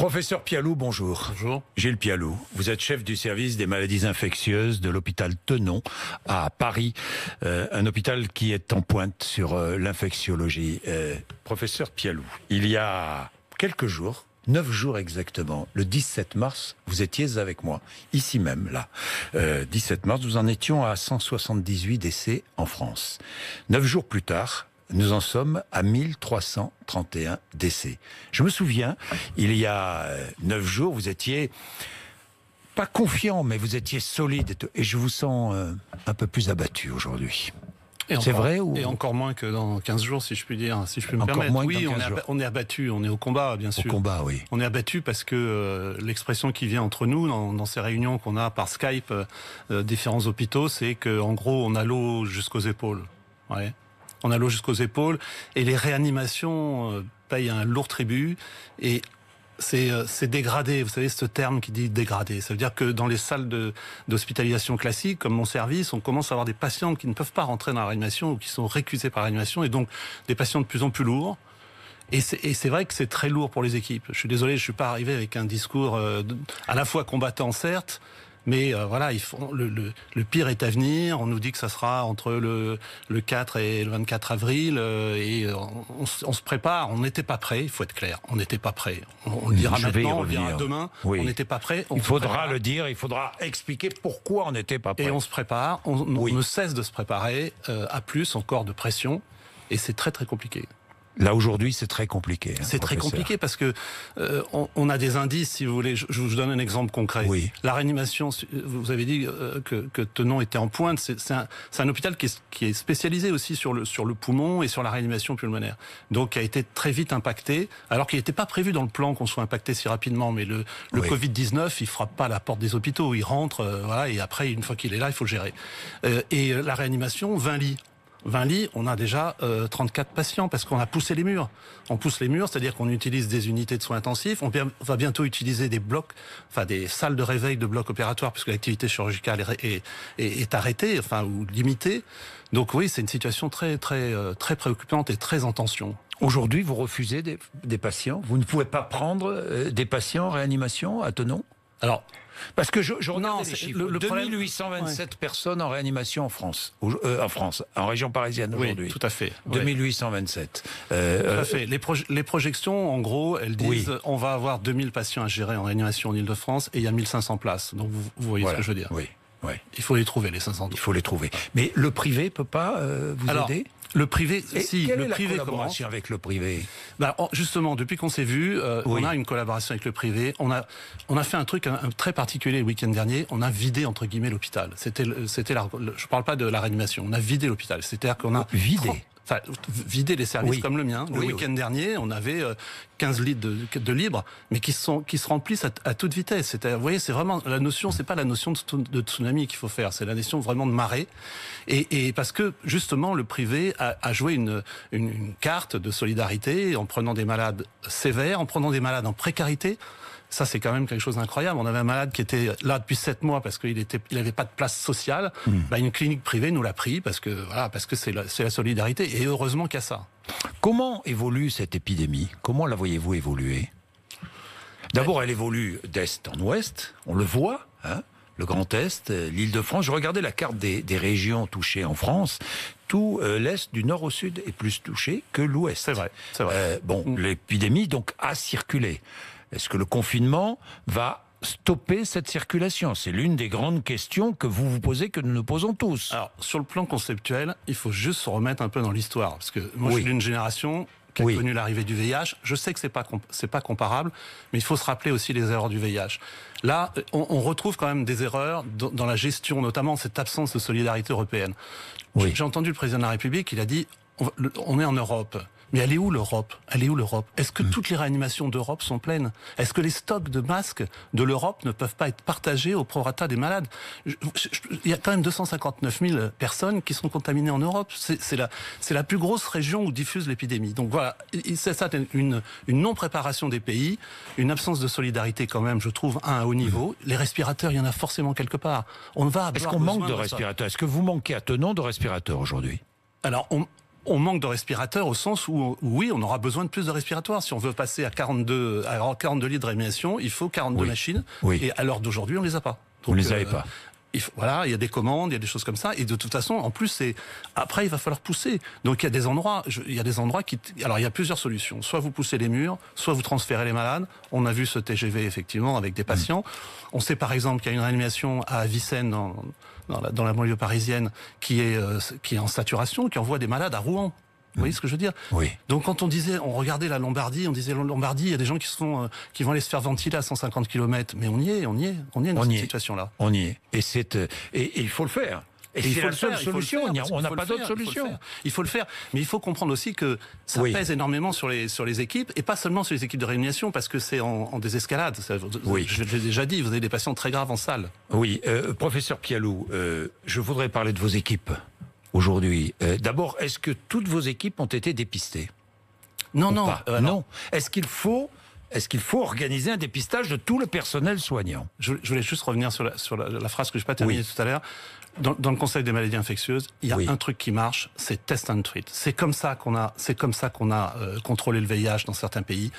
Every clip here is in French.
Professeur Pialou, bonjour. Bonjour. Gilles Pialou, vous êtes chef du service des maladies infectieuses de l'hôpital Tenon à Paris, un hôpital qui est en pointe sur l'infectiologie. Professeur Pialou, il y a quelques jours, 9 jours exactement, le 17 mars, vous étiez avec moi, ici même, là. 17 mars, nous en étions à 178 décès en France. 9 jours plus tard, nous en sommes à 1331 décès. Je me souviens, il y a 9 jours, vous étiez pas confiant, mais vous étiez solide. Et je vous sens un peu plus abattu aujourd'hui. C'est vrai ou... Et encore moins que dans 15 jours, si je puis dire, si je peux me encore permettre. Moins oui, que on est abattu, on est au combat, bien sûr. Au combat, oui. On est abattu parce que l'expression qui vient entre nous, dans ces réunions qu'on a par Skype, différents hôpitaux, c'est qu'en gros, on a l'eau jusqu'aux épaules. Ouais. On a l'eau jusqu'aux épaules et les réanimations payent un lourd tribut et c'est dégradé. Vous savez ce terme qui dit dégradé. Ça veut dire que dans les salles d'hospitalisation classiques, comme mon service, on commence à avoir des patients qui ne peuvent pas rentrer dans la réanimation ou qui sont récusés par la réanimation et donc des patients de plus en plus lourds. Et c'est vrai que c'est très lourd pour les équipes. Je suis désolé, je suis pas arrivé avec un discours à la fois combattant, certes, mais voilà, le pire est à venir. On nous dit que ça sera entre le 4 et le 24 avril. Et on se prépare. On n'était pas prêt, il faut être clair. On n'était pas prêt. On le dira maintenant, on le dira demain. Oui. On n'était pas prêt. Il faudra le dire, il faudra expliquer pourquoi on n'était pas prêt. Et on se prépare, on ne cesse de se préparer à plus encore de pression. Et c'est très très compliqué. Là, aujourd'hui, c'est très compliqué. C'est très compliqué parce que on a des indices, si vous voulez. Je vous donne un exemple concret. Oui. La réanimation, vous avez dit que Tenon était en pointe. C'est un hôpital qui est spécialisé aussi sur le poumon et sur la réanimation pulmonaire. Donc, qui a été très vite impacté, alors qu'il n'était pas prévu dans le plan qu'on soit impacté si rapidement. Mais le Covid-19, il frappe pas à la porte des hôpitaux. Il rentre, voilà, et après, une fois qu'il est là, il faut le gérer. Et la réanimation, 20 lits. 20 lits, on a déjà 34 patients parce qu'on a poussé les murs. On pousse les murs, c'est-à-dire qu'on utilise des unités de soins intensifs. On va bientôt utiliser des blocs, enfin des salles de réveil de blocs opératoires puisque l'activité chirurgicale est arrêtée, enfin ou limitée. Donc oui, c'est une situation très préoccupante et très en tension. Aujourd'hui, vous refusez des patients. Vous ne pouvez pas prendre des patients en réanimation à Tenon ? Alors, parce que je regarde les chiffres. Le 2827 personnes en réanimation en France, en région parisienne aujourd'hui. Oui, tout à fait. 2827. Tout à fait. Les projections, en gros, elles disent on va avoir 2000 patients à gérer en réanimation en Ile-de-France et il y a 1500 places. Donc vous voyez ce que je veux dire. Oui. Il faut les trouver, les 500. Il faut les trouver. Mais le privé peut pas vous aider ? Le privé, quelle le est la privé collaboration avec le privé ? Justement, depuis qu'on s'est vu, on a une collaboration avec le privé. On a fait un truc très particulier le week-end dernier. On a vidé entre guillemets l'hôpital. Je parle pas de la réanimation. On a vidé l'hôpital. C'est-à-dire qu'on a vider les services comme le mien. Le week-end dernier, on avait 15 litres de libre, mais qui se remplissent à toute vitesse. Vous voyez, c'est vraiment la notion, c'est pas la notion de tsunami qu'il faut faire, c'est la notion vraiment de marée. Et parce que justement, le privé a joué une carte de solidarité en prenant des malades sévères, en prenant des malades en précarité. Ça, c'est quand même quelque chose d'incroyable. On avait un malade qui était là depuis 7 mois parce qu'il avait pas de place sociale. Une clinique privée nous l'a pris parce que c'est la solidarité. Et heureusement qu'il y a ça. Comment évolue cette épidémie ? Comment la voyez-vous évoluer ? D'abord, elle évolue d'est en ouest. On le voit, le Grand Est, l'Île-de-France. Je regardais la carte des régions touchées en France. Tout l'Est, du nord au sud, est plus touché que l'Ouest. C'est vrai. L'épidémie, donc, a circulé. Est-ce que le confinement va stopper cette circulation ? C'est l'une des grandes questions que vous vous posez, que nous nous posons tous. Alors, sur le plan conceptuel, il faut juste se remettre un peu dans l'histoire. Parce que moi, je suis d'une génération qui a connu l'arrivée du VIH. Je sais que c'est pas comparable, mais il faut se rappeler aussi les erreurs du VIH. Là, on retrouve quand même des erreurs dans la gestion, notamment cette absence de solidarité européenne. J'ai entendu le président de la République, il a dit on est en Europe. Mais elle est où l'Europe ? Est-ce que toutes les réanimations d'Europe sont pleines ? Est-ce que les stocks de masques de l'Europe ne peuvent pas être partagés au prorata des malades ? Il y a quand même 259 000 personnes qui sont contaminées en Europe. C'est la plus grosse région où diffuse l'épidémie. Donc voilà, c'est ça une non-préparation des pays, une absence de solidarité quand même, je trouve, à un haut niveau. Les respirateurs, il y en a forcément quelque part. Est-ce qu'on manque de respirateurs ? Est-ce que vous manquez à Tenon de respirateurs aujourd'hui ? Alors, On manque de respirateurs au sens où, oui, on aura besoin de plus de respirateurs. Si on veut passer à 42 litres de réanimation, il faut 42 machines. Oui. Et à l'heure d'aujourd'hui, on les a pas. Vous ne les avez pas. Voilà, il y a des commandes, il y a des choses comme ça. Et de toute façon, en plus, après, il va falloir pousser. Donc, il y a des endroits alors, il y a plusieurs solutions. Soit vous poussez les murs, soit vous transférez les malades. On a vu ce TGV, effectivement, avec des patients. On sait, par exemple, qu'il y a une réanimation à Avicenne, dans la banlieue parisienne, qui est en saturation, qui envoie des malades à Rouen. Vous voyez ce que je veux dire? Oui. Donc quand on regardait la Lombardie, Lombardie, il y a des gens qui vont aller se faire ventiler à 150 km. Mais on y est dans cette situation-là. On y est. Et il faut le faire. Et c'est la seule solution. On n'a pas d'autre solution. Il faut le faire. Mais il faut comprendre aussi que ça pèse énormément sur les équipes, et pas seulement sur les équipes de réanimation, parce que c'est en désescalade. Oui. Je l'ai déjà dit, vous avez des patients très graves en salle. Oui. Professeur Pialou, je voudrais parler de vos équipes aujourd'hui. D'abord, est-ce que toutes vos équipes ont été dépistées? Non. Non. Est-ce qu'il faut organiser un dépistage de tout le personnel soignant? Je voulais juste revenir sur la phrase que je n'ai pas terminée tout à l'heure. Dans le Conseil des maladies infectieuses, il y a un truc qui marche, c'est test and treat. C'est comme ça qu'on a contrôlé le VIH dans certains pays.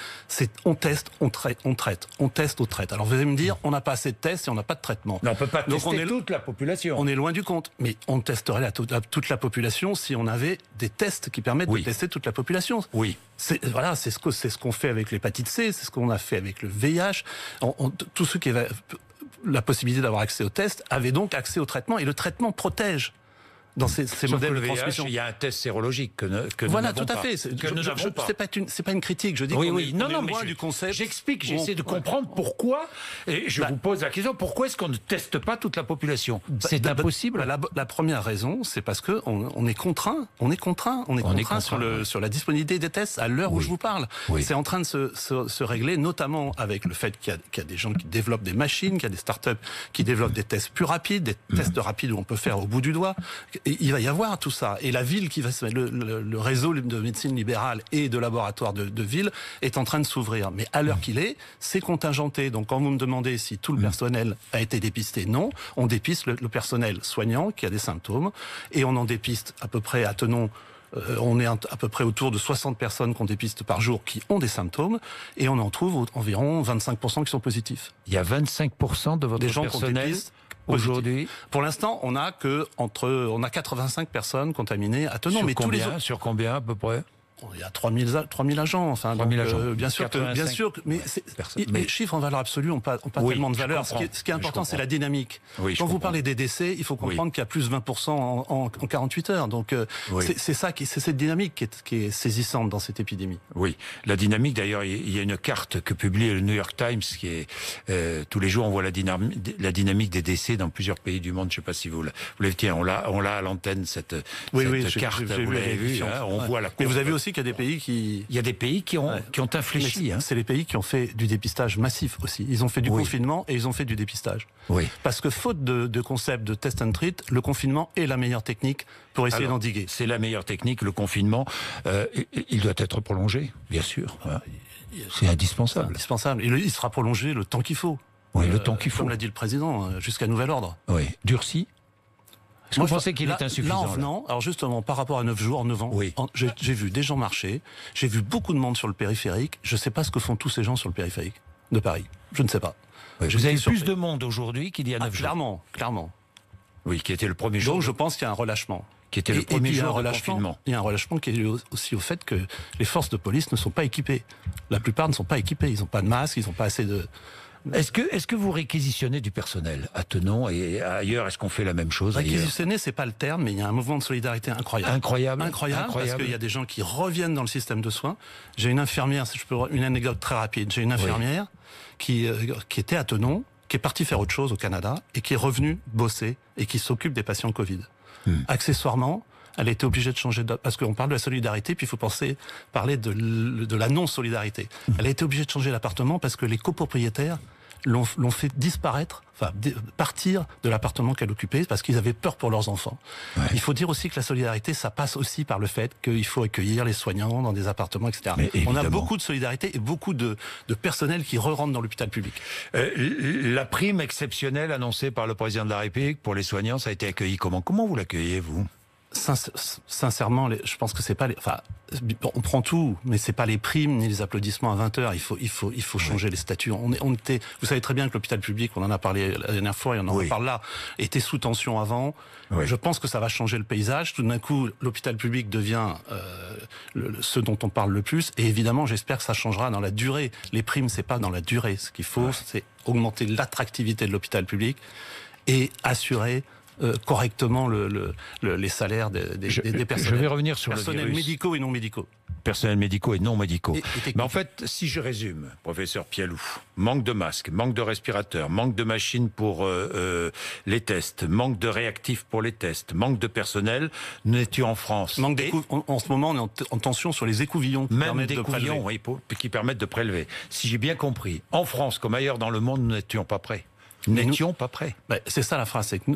On teste, on traite, on teste, on traite. Alors vous allez me dire, on n'a pas assez de tests et on n'a pas de traitement. Mais on peut pas tester toute la population. On est loin du compte. Mais on testerait toute la population si on avait des tests qui permettent de tester toute la population. Oui. C'est ce qu'on fait avec l'hépatite C, c'est ce qu'on a fait avec le VIH. Tous ceux qui avaient la possibilité d'avoir accès au test avaient donc accès au traitement, et le traitement protège. Dans ces modèles de transmission, il y a un test sérologique que nous voilà, n'avons tout à pas. fait. C'est pas une critique. Je dis qu'on est loin du concept. J'explique, j'essaie de comprendre pourquoi. Et je vous pose la question, pourquoi est-ce qu'on ne teste pas toute la population? C'est impossible. La première raison, c'est parce que on est contraint. On est contraint sur la disponibilité des tests à l'heure où je vous parle. Oui. C'est en train de se régler, notamment avec le fait qu'il y a des gens qui développent des machines, qu'il y a des startups qui développent des tests plus rapides, des tests rapides où on peut faire au bout du doigt. Et il va y avoir tout ça. Et la ville qui va le réseau de médecine libérale et de laboratoires de ville est en train de s'ouvrir. Mais à l'heure qu'il est, c'est contingenté. Donc quand vous me demandez si tout le personnel a été dépisté, non. On dépiste le personnel soignant qui a des symptômes, et on en dépiste à peu près à Tenon. On est à peu près autour de 60 personnes qu'on dépiste par jour qui ont des symptômes, et on en trouve environ 25% qui sont positifs. Il y a 25% de votre personnel aujourd'hui. Pour l'instant, on a 85 personnes contaminées à Tenon. Mais tous les autres... Sur combien à peu près? Il y a 3000 agents, enfin. 3000 agents. Bien sûr, mais les chiffres en valeur absolue n'ont pas tellement de valeur. Ce qui est important, c'est la dynamique. Quand vous parlez des décès, il faut comprendre qu'il y a plus de 20% en 48 heures. Donc, c'est cette dynamique qui est saisissante dans cette épidémie. Oui. La dynamique, d'ailleurs, il y a une carte que publie le New York Times qui est, tous les jours, on voit la dynamique des décès dans plusieurs pays du monde. Je ne sais pas si vous l'avez, tiens, on l'a à l'antenne, cette carte. Vous l'avez vu, hein, on voit la courbe. Mais vous avez aussi qu'il y a des pays qui... Il y a des pays qui ont infléchi. C'est les pays qui ont fait du dépistage massif aussi. Ils ont fait du confinement et ils ont fait du dépistage. Oui. Parce que faute de concept de test and treat, le confinement est la meilleure technique pour essayer d'endiguer. C'est la meilleure technique, le confinement. Il doit être prolongé, bien sûr. C'est indispensable. Et il sera prolongé le temps qu'il faut. Oui, le temps qu'il faut. Comme l'a dit le président, jusqu'à nouvel ordre. Oui. Durci. Moi, je pensais qu'il est insuffisant. Non, alors justement, par rapport à 9 jours, 9 ans, j'ai vu des gens marcher, j'ai vu beaucoup de monde sur le périphérique. Je ne sais pas ce que font tous ces gens sur le périphérique de Paris. Je ne sais pas. Oui, vous avez plus de monde aujourd'hui qu'il y a 9 jours. Clairement. Oui, qui était le premier jour. Donc je pense qu'il y a un relâchement. Qui était le premier jour de confinement. Il y a un relâchement qui est lié aussi au fait que les forces de police ne sont pas équipées. La plupart ne sont pas équipées. Ils n'ont pas de masques, ils n'ont pas assez de... Est-ce que vous réquisitionnez du personnel à Tenon et ailleurs? Est-ce qu'on fait la même chose? Réquisitionner, c'est pas le terme, mais il y a un mouvement de solidarité incroyable. Incroyable. Parce qu'il y a des gens qui reviennent dans le système de soins. J'ai une infirmière, si je peux une anecdote très rapide. J'ai une infirmière qui était à Tenon, qui est partie faire autre chose au Canada et qui est revenue bosser et qui s'occupe des patients Covid. Accessoirement, elle a été obligée de changer parce qu'on parle de la solidarité, puis il faut parler de la non-solidarité. Elle a été obligée de changer d'appartement parce que les copropriétaires l'ont fait disparaître, partir de l'appartement qu'elle occupait parce qu'ils avaient peur pour leurs enfants. Ouais. Il faut dire aussi que la solidarité, ça passe aussi par le fait qu'il faut accueillir les soignants dans des appartements, etc. On a beaucoup de solidarité et beaucoup de personnel qui re-rentre dans l'hôpital public. La prime exceptionnelle annoncée par le président de la République pour les soignants, ça a été accueilli comment? Comment vous l'accueillez, vous? Sincèrement, je pense que c'est pas on prend tout, mais c'est pas les primes ni les applaudissements à 20h. Il faut changer les statuts. Vous savez très bien que l'hôpital public, on en a parlé la dernière fois et on en reparle là, était sous tension avant. Oui. Je pense que ça va changer le paysage. Tout d'un coup, l'hôpital public devient ce dont on parle le plus. Et évidemment, j'espère que ça changera dans la durée. Les primes, c'est pas dans la durée. Ce qu'il faut, c'est augmenter l'attractivité de l'hôpital public et assurer correctement les salaires des personnels. Je vais revenir sur personnels médicaux et non médicaux. Personnels médicaux et non médicaux. Mais en fait, si je résume, professeur Pialou, manque de masques, manque de respirateurs, manque de machines pour les tests, manque de réactifs pour les tests, manque de personnel, nous étions en France. En ce moment, on est en tension sur les écouvillons qui permettent de prélever. Si j'ai bien compris, en France comme ailleurs dans le monde, nous n'étions pas prêts. Nous n'étions pas prêts. C'est ça la phrase, c'est que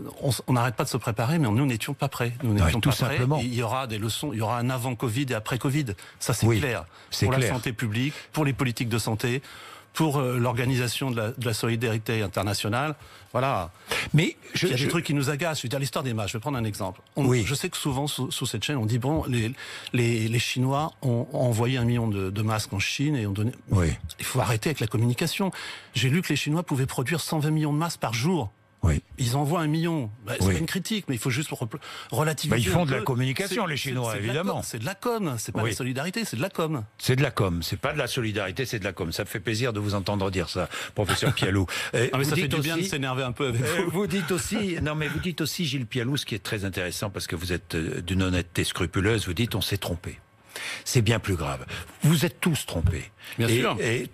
on n'arrête pas de se préparer, mais nous n'étions pas prêts. Nous n'étions pas prêts. Simplement. Il y aura des leçons, il y aura un avant Covid et après Covid. Ça c'est clair. Pour la santé publique, pour les politiques de santé, pour l'organisation de la solidarité internationale. Voilà. Mais il y a des trucs qui nous agacent. Je veux dire, l'histoire des masques. Je vais prendre un exemple. Je sais que souvent, sous cette chaîne, on dit, bon, les Chinois ont envoyé 1 million de masques en Chine et ont donné... Il faut arrêter avec la communication. J'ai lu que les Chinois pouvaient produire 120 millions de masques par jour. Ils envoient 1 million. C'est pas une critique, mais il faut juste relativiser. Ils font de la communication, les Chinois, évidemment. C'est de la com, c'est pas de la solidarité, c'est de la com. C'est de la com, c'est pas de la solidarité, c'est de la com. Ça me fait plaisir de vous entendre dire ça, professeur Pialou. Mais ça fait du bien de s'énerver un peu avec vous. Vous dites aussi, Gilles Pialou, ce qui est très intéressant, parce que vous êtes d'une honnêteté scrupuleuse, vous dites on s'est trompé. C'est bien plus grave. Vous êtes tous trompés. Bien sûr. Et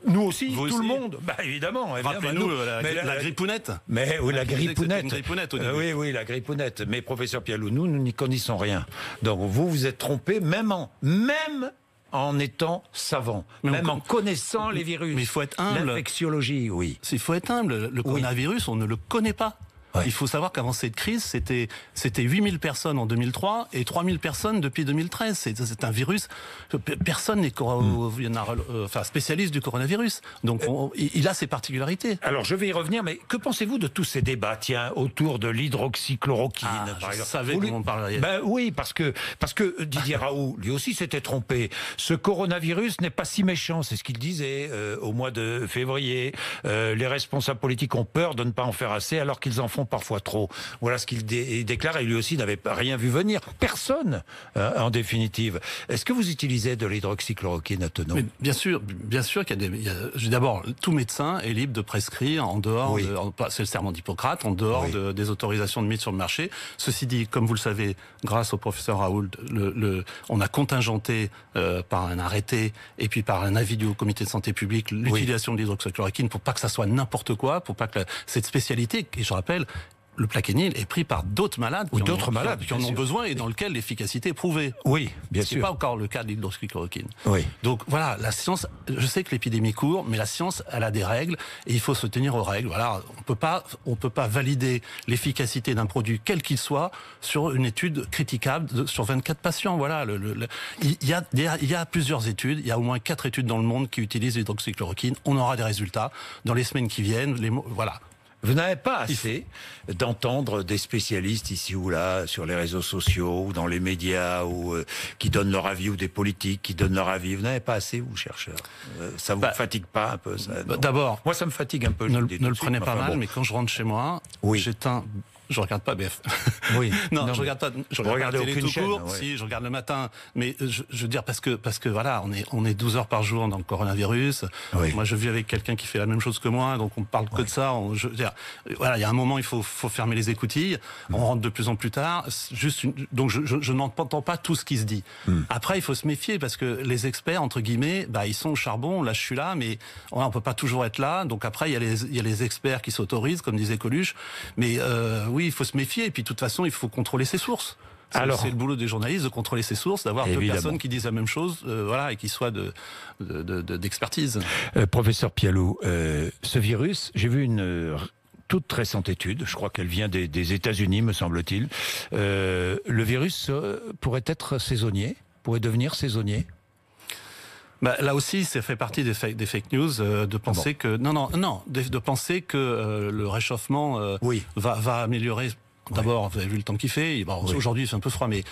nous aussi, tout le monde. Évidemment. Rappelez-nous la grippounette. La grippounette. Oui, la grippounette. Mais professeur Pialou, nous n'y connaissons rien. Donc vous êtes trompés, même en étant savant, en connaissant les virus. Mais il faut être humble. L'infectiologie, Il faut être humble. Le coronavirus, on ne le connaît pas. Il faut savoir qu'avant cette crise, c'était 8000 personnes en 2003 et 3000 personnes depuis 2013. C'est un virus. Personne n'est spécialiste du coronavirus. Donc il a ses particularités. Alors je vais y revenir, mais que pensez-vous de tous ces débats, autour de l'hydroxychloroquine, par exemple? Je savais qu'on en parlerait. Oui, parce que Didier Raoult, lui aussi s'était trompé. Ce coronavirus n'est pas si méchant, c'est ce qu'il disait au mois de février. Les responsables politiques ont peur de ne pas en faire assez, alors qu'ils en font parfois trop. Voilà ce qu'il déclare, et lui aussi n'avait rien vu venir. Personne, en définitive. Est-ce que vous utilisez de l'hydroxychloroquine à Thonon? Bien sûr qu'il y a d'abord, tout médecin est libre de prescrire en dehors, c'est le serment d'Hippocrate, en dehors des autorisations de mise sur le marché. Ceci dit, comme vous le savez, grâce au professeur Raoult, on a contingenté par un arrêté et puis par un avis du Haut Comité de santé publique l'utilisation de l'hydroxychloroquine pour pas que ça soit n'importe quoi, pour pas que cette spécialité, et je rappelle, le Plaquenil est pris par d'autres malades qui en ont besoin et dans lequel l'efficacité est prouvée. Oui, bien sûr. C'est pas encore le cas de l'hydroxychloroquine. Oui. Donc voilà, la science, je sais que l'épidémie court, mais la science, elle a des règles et il faut se tenir aux règles. Voilà, on peut pas valider l'efficacité d'un produit quel qu'il soit sur une étude critiquable sur 24 patients. Voilà, il y a plusieurs études, il y a au moins 4 études dans le monde qui utilisent l'hydroxychloroquine. On aura des résultats dans les semaines qui viennent. Voilà. Vous n'avez pas assez d'entendre des spécialistes ici ou là, sur les réseaux sociaux, ou dans les médias, ou qui donnent leur avis, ou des politiques qui donnent leur avis. Vous n'avez pas assez, vous, chercheurs? Ça vous fatigue pas un peu, ça? D'abord, moi, ça me fatigue un peu. Ne le prenez pas mal, mais quand je rentre chez moi, j'éteins... Je regarde pas BF. Oui. Non, je regarde pas. Je regarde la télé tout court. Ouais. Si, je regarde le matin. Mais je veux dire parce que voilà, on est 12 heures par jour dans le coronavirus. Oui. Moi, je vis avec quelqu'un qui fait la même chose que moi, donc on parle que de ça. Je veux dire, voilà, il y a un moment, il faut fermer les écoutilles. On rentre de plus en plus tard. Donc je n'entends pas tout ce qui se dit. Après, il faut se méfier parce que les experts entre guillemets, ils sont au charbon. Là, je suis là, mais on peut pas toujours être là. Donc après, il y a les experts qui s'autorisent, comme disait Coluche. Mais oui, il faut se méfier, et puis de toute façon, il faut contrôler ses sources. C'est le boulot des journalistes de contrôler ses sources, d'avoir deux personnes qui disent la même chose, et qui soient d'expertise. Professeur Pialou, ce virus, j'ai vu une toute récente étude, je crois qu'elle vient des États-Unis, me semble-t-il. Le virus pourrait être saisonnier, pourrait devenir saisonnier? Là aussi, ça fait partie des fake news de penser que de penser que le réchauffement va améliorer D'abord, vous avez vu le temps qu'il fait. Bon, aujourd'hui, il fait un peu froid, mais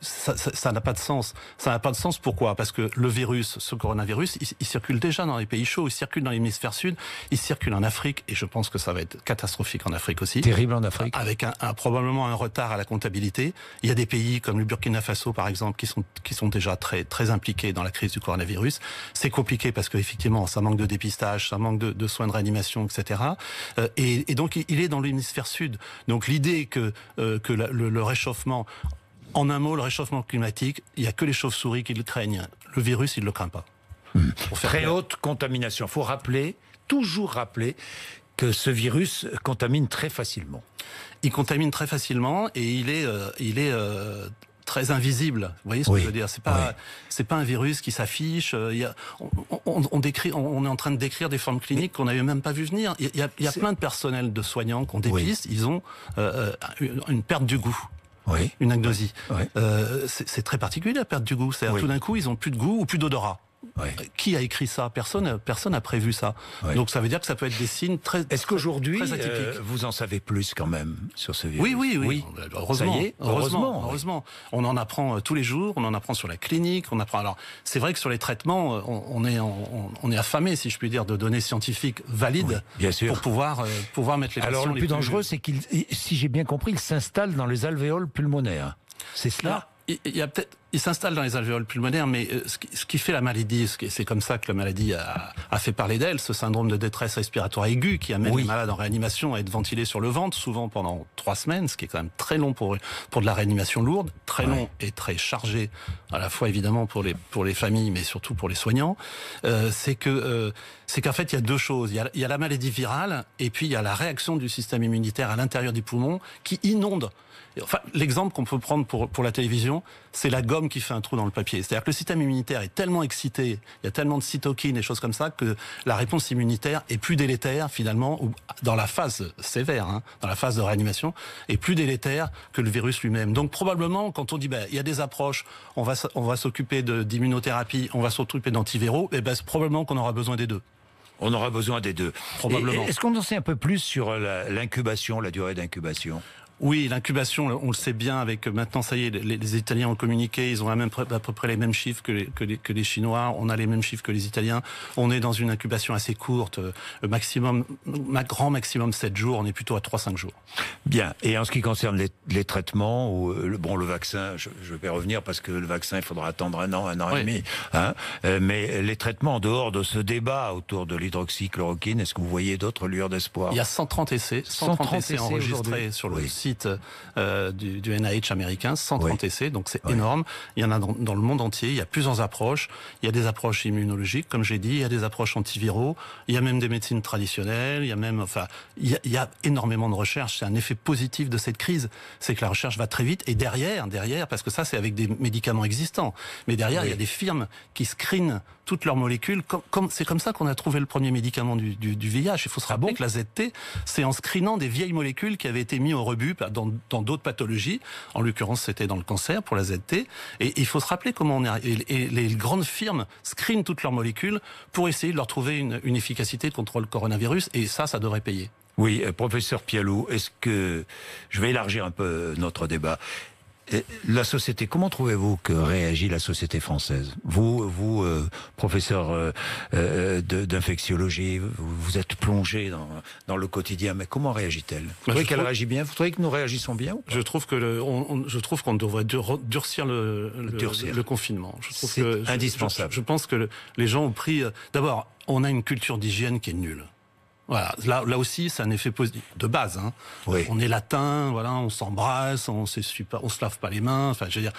ça n'a pas de sens. Ça n'a pas de sens. Pourquoi ? Parce que le virus, ce coronavirus, il circule déjà dans les pays chauds, il circule dans l'hémisphère sud, il circule en Afrique, et je pense que ça va être catastrophique en Afrique aussi. Terrible en Afrique. Avec probablement un retard à la comptabilité. Il y a des pays comme le Burkina Faso, par exemple, qui sont déjà très, très impliqués dans la crise du coronavirus. C'est compliqué parce qu'effectivement, ça manque de dépistage, ça manque de soins de réanimation, etc. Et donc, il est dans l'hémisphère sud. Donc, l'idée que le réchauffement, en un mot, le réchauffement climatique, il n'y a que les chauves-souris qui le craignent. Le virus, il ne le craint pas. Très haute contamination. Il faut toujours rappeler que ce virus contamine très facilement. Il contamine très facilement et il est très invisible. Vous voyez ce que je veux dire ? C'est pas un virus qui s'affiche. On est en train de décrire des formes cliniques qu'on n'avait même pas vu venir. Il y a plein de personnels de soignants qu'on dépiste. Ils ont une perte du goût. Une agnosie. C'est très particulier, la perte du goût. C'est-à-dire tout d'un coup, ils ont plus de goût ou plus d'odorat. Qui a écrit ça ? Personne n'a prévu ça. Donc ça veut dire que ça peut être des signes très atypiques. Est-ce qu'aujourd'hui, vous en savez plus quand même sur ce virus ? Oui. Heureusement. Ça y est, heureusement. On en apprend tous les jours, on en apprend sur la clinique, on apprend. Alors, c'est vrai que sur les traitements, on est affamé, si je puis dire, de données scientifiques valides pour pouvoir mettre les patients. Alors le plus dangereux, c'est qu'il, si j'ai bien compris, il s'installe dans les alvéoles pulmonaires. C'est cela ? Il s'installe dans les alvéoles pulmonaires, mais ce qui fait la maladie, c'est comme ça que la maladie a fait parler d'elle, ce syndrome de détresse respiratoire aiguë qui amène les malades en réanimation à être ventilés sur le ventre, souvent pendant 3 semaines, ce qui est quand même très long pour de la réanimation lourde, très long et très chargé, à la fois évidemment pour les familles, mais surtout pour les soignants. C'est qu'en fait, il y a deux choses. Il y a la maladie virale, et puis il y a la réaction du système immunitaire à l'intérieur des poumons qui inonde. Enfin, l'exemple qu'on peut prendre pour la télévision, c'est la gomme qui fait un trou dans le papier. C'est-à-dire que le système immunitaire est tellement excité, il y a tellement de cytokines, des choses comme ça, que la réponse immunitaire est plus délétère, finalement, ou dans la phase sévère, dans la phase de réanimation, est plus délétère que le virus lui-même. Donc, probablement, quand on dit, il y a des approches, on va s'occuper d'immunothérapie, on va s'occuper d'antivéraux, c'est probablement qu'on aura besoin des deux. On aura besoin des deux. Probablement. Est-ce qu'on en sait un peu plus sur l'incubation, la durée d'incubation ? Oui, l'incubation, on le sait bien. Avec maintenant, ça y est, les Italiens ont communiqué. Ils ont à peu près les mêmes chiffres que les Chinois. On a les mêmes chiffres que les Italiens. On est dans une incubation assez courte, grand maximum 7 jours. On est plutôt à 3-5 jours. Bien. Et en ce qui concerne les traitements, ou le vaccin, je vais revenir parce que le vaccin, il faudra attendre un an et demi. Mais les traitements, en dehors de ce débat autour de l'hydroxychloroquine, est-ce que vous voyez d'autres lueurs d'espoir ? Il y a 130 essais enregistrés sur le site du NIH américain, 130 essais, donc c'est énorme. Il y en a dans le monde entier, il y a plusieurs approches. Il y a des approches immunologiques, comme j'ai dit, il y a des approches antiviraux, il y a même des médecines traditionnelles, il y a énormément de recherche. C'est un effet positif de cette crise, c'est que la recherche va très vite, et derrière, parce que ça c'est avec des médicaments existants, mais derrière il y a des firmes qui screenent toutes leurs molécules, c'est comme ça qu'on a trouvé le premier médicament du VIH. Il faut se rappeler que la ZT, c'est en screenant des vieilles molécules qui avaient été mises au rebut dans d'autres pathologies. En l'occurrence, c'était dans le cancer pour la ZT. Et il faut se rappeler comment et les grandes firmes screenent toutes leurs molécules pour essayer de leur trouver une efficacité contre le coronavirus. Et ça devrait payer. Oui, professeur Pialou, est-ce que je vais élargir un peu notre débat? La société, comment trouvez-vous que réagit la société française? Vous, professeur d'infectiologie, vous êtes plongé dans le quotidien, mais comment réagit-elle? Vous trouvez qu'elle réagit bien? Vous trouvez que nous réagissons bien ou pas? Je trouve qu'on devrait durcir le confinement. C'est indispensable. Je pense que les gens ont pris... D'abord, on a une culture d'hygiène qui est nulle. Voilà, là aussi, c'est un effet positif de base. On est latin, voilà, on s'embrasse, on se lave pas les mains. Enfin, je veux dire,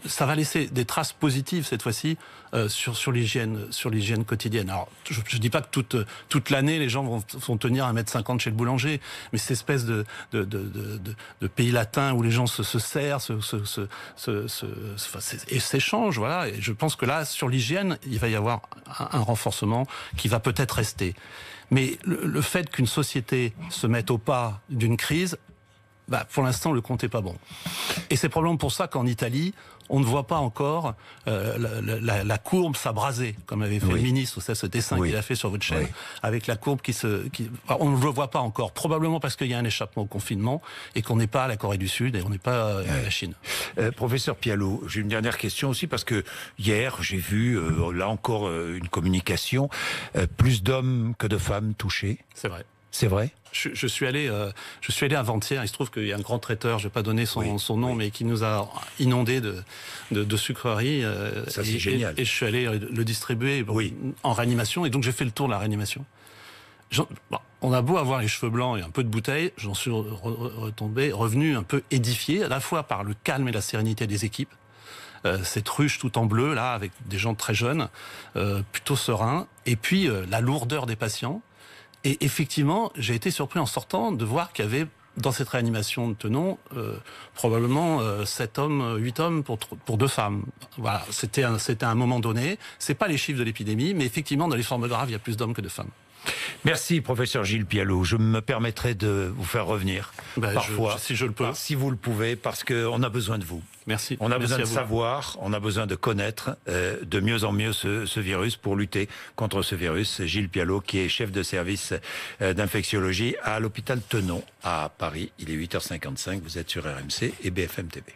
ça va laisser des traces positives cette fois-ci sur l'hygiène quotidienne. Alors, je dis pas que toute l'année les gens vont tenir 1,50 m chez le boulanger, mais cette espèce de pays latin où les gens se serrent, et s'échangent, voilà. Et je pense que là, sur l'hygiène, il va y avoir un renforcement qui va peut-être rester. Mais le fait qu'une société se mette au pas d'une crise Pour l'instant, le compte est pas bon. Et c'est probablement pour ça qu'en Italie, on ne voit pas encore la courbe s'abraser, comme avait fait le ministre, c'est ce dessin qu'il a fait sur votre chaîne, avec la courbe on ne le voit pas encore, probablement parce qu'il y a un échappement au confinement et qu'on n'est pas à la Corée du Sud et on n'est pas à la Chine. Professeur Pialot, j'ai une dernière question aussi, parce que hier, j'ai vu, là encore, une communication, plus d'hommes que de femmes touchés. C'est vrai. C'est vrai? Je suis allé avant-hier. Il se trouve qu'il y a un grand traiteur, je vais pas donner son nom, mais qui nous a inondés de sucreries. Ça, c'est génial. Et je suis allé le distribuer en réanimation. Et donc, j'ai fait le tour de la réanimation. On a beau avoir les cheveux blancs et un peu de bouteille, j'en suis revenu un peu édifié, à la fois par le calme et la sérénité des équipes. Cette ruche tout en bleu, là, avec des gens très jeunes, plutôt sereins. Et puis, la lourdeur des patients. Et effectivement, j'ai été surpris en sortant de voir qu'il y avait, dans cette réanimation de Tenon, probablement 7 hommes, 8 hommes pour 2 femmes. Voilà, c'était un moment donné. C'est pas les chiffres de l'épidémie, mais effectivement, dans les formes graves, il y a plus d'hommes que de femmes. Merci, professeur Gilles Pialot. Je me permettrai de vous faire revenir parfois, si je le peux. Si vous le pouvez, parce qu'on a besoin de vous. Merci. On a besoin de vous. savoir, on a besoin de connaître de mieux en mieux ce virus pour lutter contre ce virus. Gilles Pialot, qui est chef de service d'infectiologie à l'hôpital Tenon à Paris. Il est 8h55, vous êtes sur RMC et BFM TV.